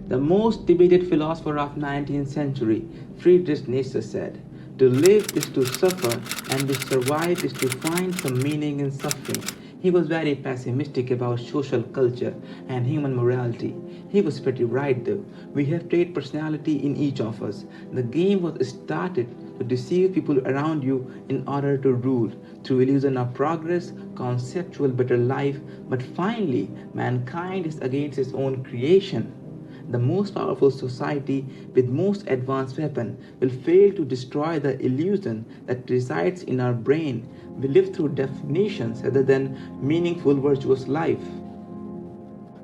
The most debated philosopher of 19th century, Friedrich Nietzsche said, "To live is to suffer, and to survive is to find some meaning in suffering." He was very pessimistic about social culture and human morality. He was pretty right though. We have trait personality in each of us. The game was started to deceive people around you in order to rule through illusion of progress, conceptual better life, but finally mankind is against its own creation. The most powerful society with most advanced weapon will fail to destroy the illusion that resides in our brain. We live through definitions rather than meaningful virtuous life.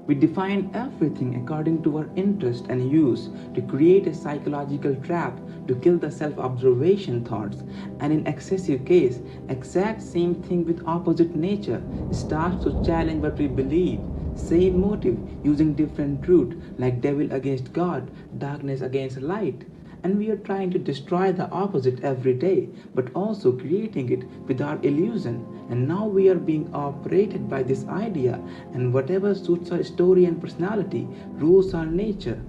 We define everything according to our interest and use to create a psychological trap to kill the self-observation thoughts, and in excessive case, exact same thing with opposite nature starts to challenge what we believe. Same motive using different route like devil against God, darkness against light. And we are trying to destroy the opposite every day, but also creating it with our illusion. And now we are being operated by this idea, and whatever suits our story and personality rules our nature.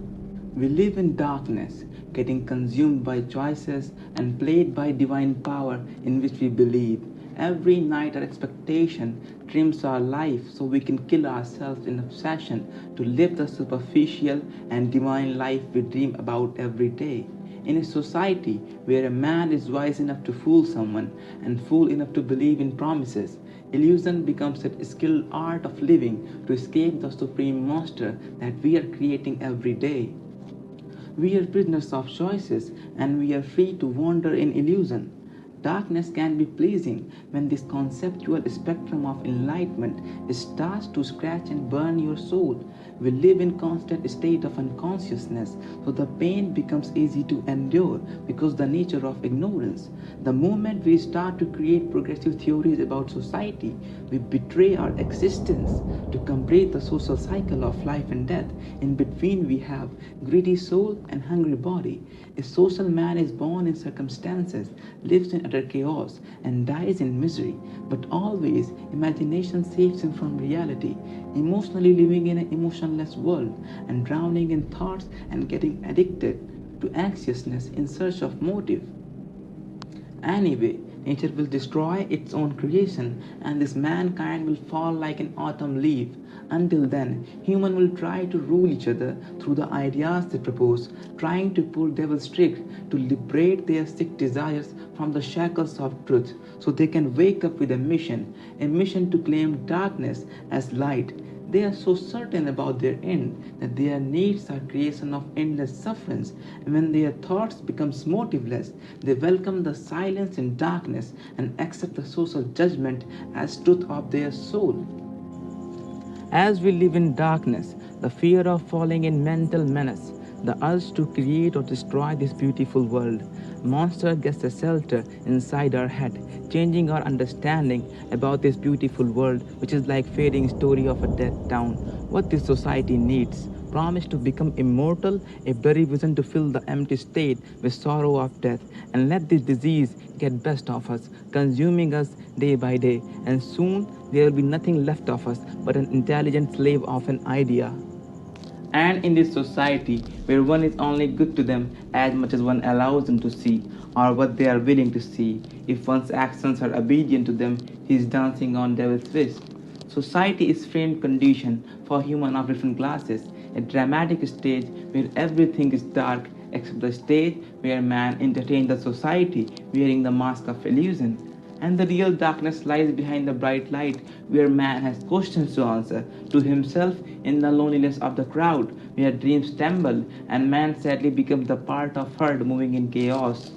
We live in darkness, getting consumed by choices and played by divine power in which we believe. Every night our expectation trims our life so we can kill ourselves in obsession to live the superficial and divine life we dream about every day. In a society where a man is wise enough to fool someone and fool enough to believe in promises, illusion becomes a skilled art of living to escape the supreme monster that we are creating every day. We are prisoners of choices and we are free to wander in illusion. Darkness can be pleasing when this conceptual spectrum of enlightenment starts to scratch and burn your soul. We live in constant state of unconsciousness, so the pain becomes easy to endure because the nature of ignorance. The moment we start to create progressive theories about society, we betray our existence to complete the social cycle of life and death. In between we have greedy soul and hungry body. A social man is born in circumstances, lives in utter chaos, and dies in misery. But always, imagination saves him from reality, emotionally living in an emotionless world, and drowning in thoughts and getting addicted to anxiousness in search of motive. Anyway, nature will destroy its own creation, and this mankind will fall like an autumn leaf. Until then, humans will try to rule each other through the ideas they propose, trying to pull devil's trick to liberate their sick desires from the shackles of truth, so they can wake up with a mission to claim darkness as light. They are so certain about their end that their needs are creation of endless sufferings, and when their thoughts become motiveless, they welcome the silence in darkness and accept the social judgment as truth of their soul. As we live in darkness, the fear of falling in mental menace, the urge to create or destroy this beautiful world, monster gets a shelter inside our head, changing our understanding about this beautiful world, which is like fading story of a dead town. What this society needs: promise to become immortal, a very vision to fill the empty state with sorrow of death, and let this disease get best of us, consuming us day by day, and soon there will be nothing left of us but an intelligent slave of an idea. And in this society where one is only good to them as much as one allows them to see, or what they are willing to see. If one's actions are obedient to them, he is dancing on devil's wrist. Society is framed condition for human of different classes, a dramatic stage where everything is dark except the stage where man entertains the society wearing the mask of illusion. And the real darkness lies behind the bright light, where man has questions to answer to himself in the loneliness of the crowd, where dreams tremble and man sadly becomes the part of herd moving in chaos.